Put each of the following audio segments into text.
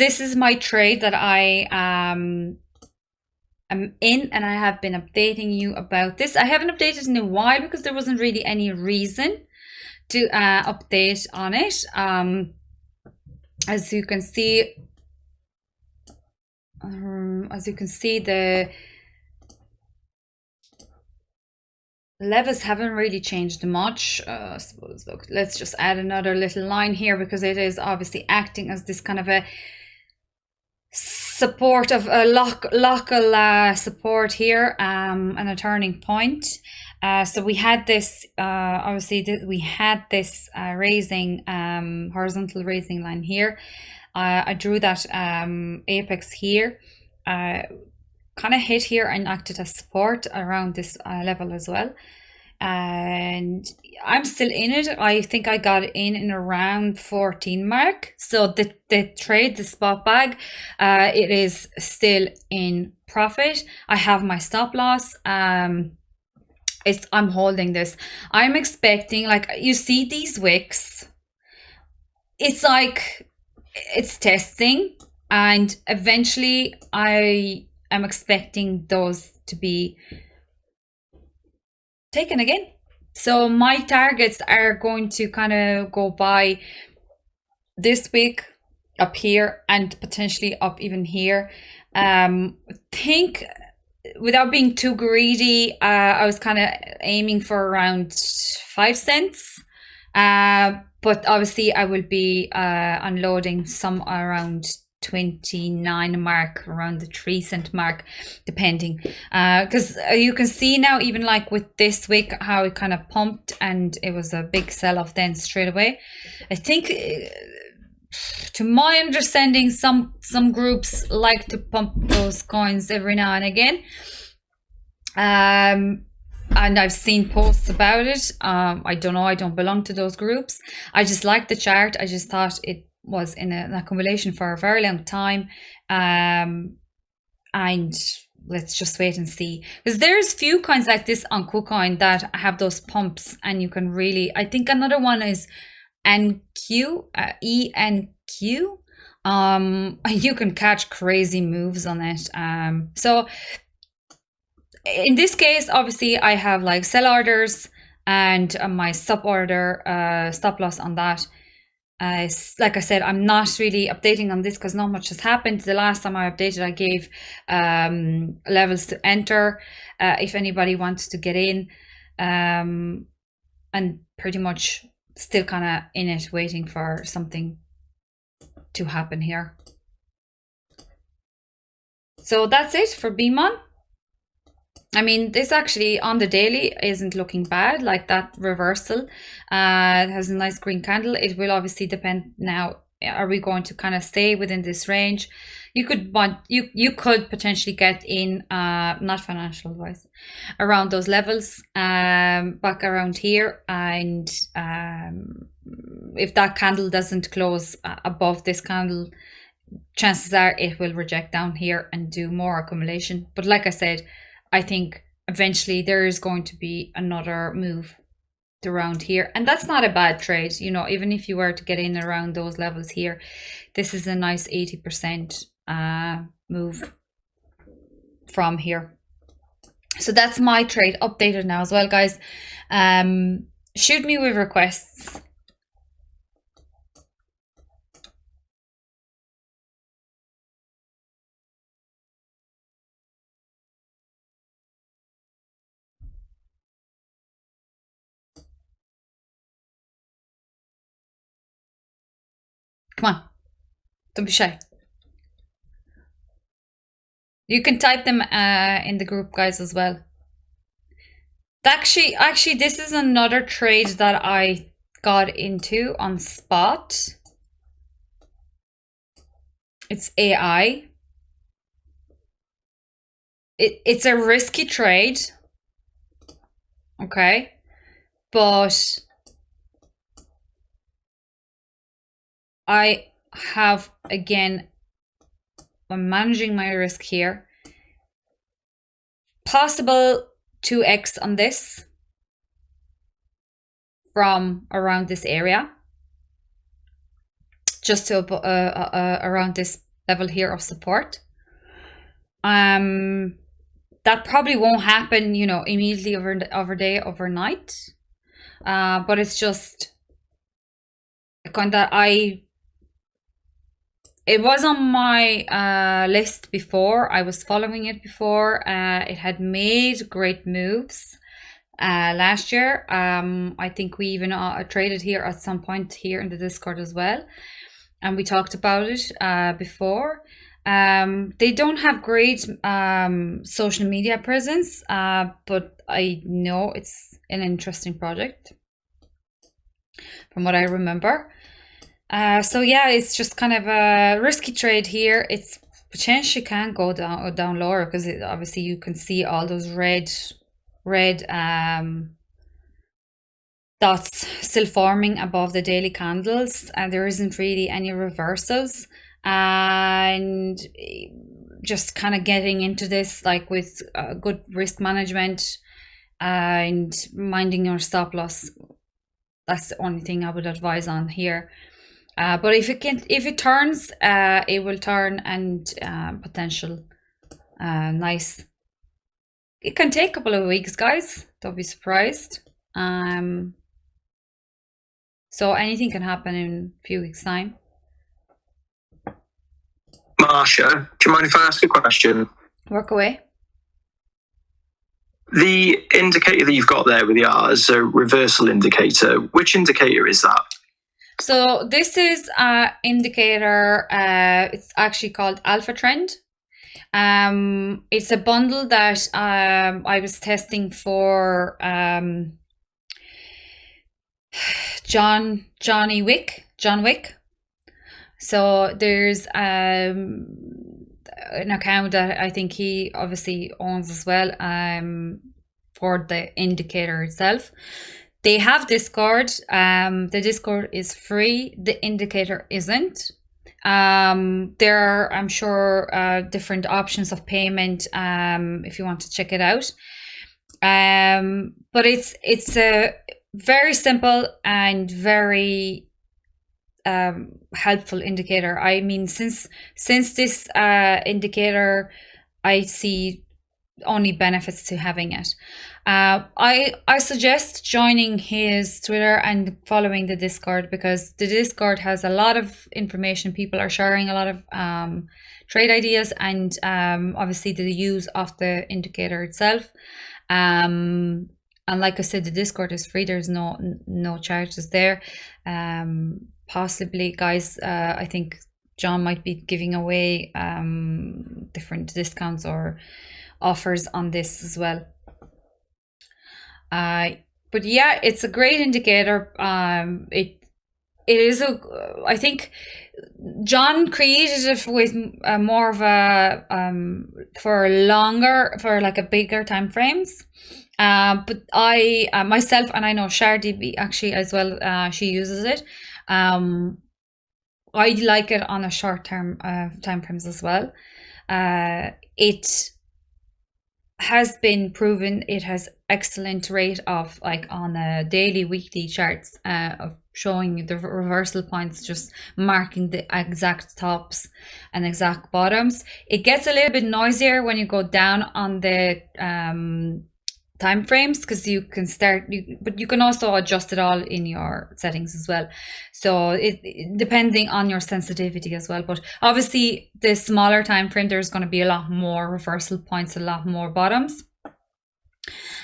this is my trade that I am in, and I have been updating you about this. I haven't updated in a while because there wasn't really any reason to update on it. As you can see, the levels haven't really changed much. I suppose, look, let's just add another little line here because it is obviously acting as this kind of a support of a local support here, and a turning point. So we had this, obviously we had this raising, horizontal raising line here. I drew that apex here, kind of hit here and acted as support around this level as well. And I'm still in it. I think I got in around 14 mark. So the trade, the spot bag, it is still in profit. I have my stop loss. I'm holding this. I'm expecting, like, you see these wicks, it's like it's testing, and eventually I am expecting those to be taken again. So my targets are going to kind of go by this week up here and potentially up even here. Think, without being too greedy, I was kind of aiming for around 5 cents. But obviously I will be unloading some around 29 mark, around the 3 cent mark, depending, because you can see now, even like with this wick, how it kind of pumped and it was a big sell-off then straight away. I think, to my understanding, some groups like to pump those coins every now and again, and I've seen posts about it. I don't know, I don't belong to those groups. I just like the chart. I just thought it was in an accumulation for a very long time, and let's just wait and see, because there's few coins like this on KuCoin that have those pumps, and you can really, I think another one is NQ, ENQ. You can catch crazy moves on it. So in this case, obviously I have like sell orders and my stop order, stop loss on that. Like I said, I'm not really updating on this because not much has happened. The last time I updated, I gave levels to enter if anybody wants to get in, and pretty much still kind of in it, waiting for something to happen here. So that's it for BMON. I mean, this actually on the daily isn't looking bad, like that reversal. It has a nice green candle. It will obviously depend now, are we going to kind of stay within this range? You could potentially get in, not financial advice, around those levels, back around here, and if that candle doesn't close above this candle, chances are it will reject down here and do more accumulation. But like I said, I think eventually there is going to be another move around here, and that's not a bad trade, you know. Even if you were to get in around those levels here, this is a nice 80% move from here. So that's my trade updated now as well, guys. Shoot me with requests. Come on, don't be shy. You can type them in the group, guys, as well. Actually, this is another trade that I got into on spot. It's AI. It's a risky trade, okay, but I have, again, I'm managing my risk here. Possible 2x on this from around this area, just to around this level here of support. That probably won't happen, you know, immediately overnight. But it's just kind of it was on my list before. I was following it before. It had made great moves last year. I think we even traded here at some point here in the Discord as well, and we talked about it before. They don't have great social media presence, but I know it's an interesting project from what I remember. So yeah, it's just kind of a risky trade here. It's potentially can go down lower because obviously you can see all those red dots still forming above the daily candles, and there isn't really any reversals. And just kind of getting into this like with good risk management and minding your stop loss. That's the only thing I would advise on here. But if it turns, it will turn, and potential nice. It can take a couple of weeks, guys. Don't be surprised. So anything can happen in a few weeks' time. Marsha, do you mind if I ask a question? Work away. The indicator that you've got there with the R is a reversal indicator. Which indicator is that? So this is an indicator. It's actually called Alpha Trend. It's a bundle that I was testing for John Wick. So there's an account that I think he obviously owns as well for the indicator itself. They have Discord. The Discord is free. The indicator isn't. There are, I'm sure, different options of payment if you want to check it out. But it's a very simple and very helpful indicator. I mean, since this indicator, I see only benefits to having it. I suggest joining his Twitter and following the Discord, because the Discord has a lot of information. People are sharing a lot of trade ideas, and obviously the use of the indicator itself. And like I said, the Discord is free. There's no charges there. Possibly, guys, I think John might be giving away different discounts or offers on this as well. But yeah, it's a great indicator. It is I think John created it with more of a for like a bigger time frames. But I myself, and I know Shardy actually as well, she uses it. I like it on a short term time frames as well. It has been proven it has excellent rate of, like, on a daily, weekly charts of showing the reversal points, just marking the exact tops and exact bottoms. It gets a little bit noisier when you go down on the time frames, because you can but you can also adjust it all in your settings as well. So it depending on your sensitivity as well. But obviously the smaller time frame, there's going to be a lot more reversal points, a lot more bottoms.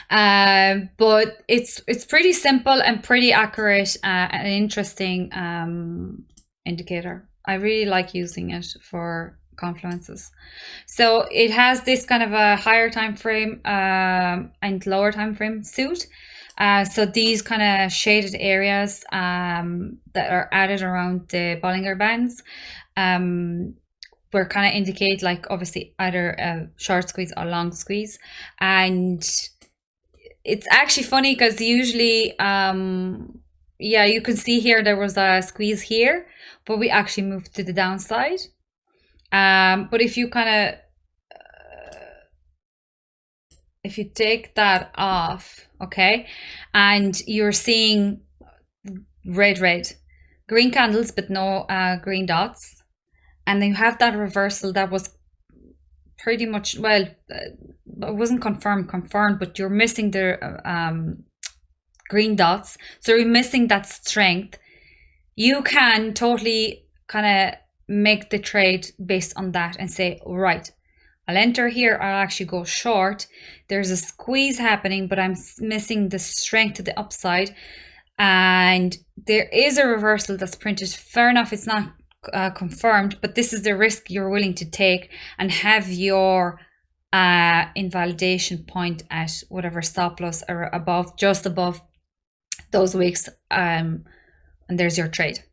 But it's pretty simple and pretty accurate, and interesting indicator. I really like using it for confluences. So it has this kind of a higher time frame and lower time frame suit. So these kind of shaded areas that are added around the Bollinger Bands were kind of indicate, like, obviously either a short squeeze or long squeeze. And it's actually funny because usually yeah, you can see here there was a squeeze here, but we actually moved to the downside. But if you kind of if you take that off, okay, and you're seeing red green candles but no green dots, and then you have that reversal that was pretty much, well, it wasn't confirmed, but you're missing the green dots, so you're missing that strength. You can totally kind of make the trade based on that and say, right, I'll enter here, I'll actually go short. There's a squeeze happening, but I'm missing the strength to the upside. And there is a reversal that's printed. Fair enough, it's not confirmed, but this is the risk you're willing to take and have your invalidation point at whatever stop loss or above, just above those wicks. And there's your trade.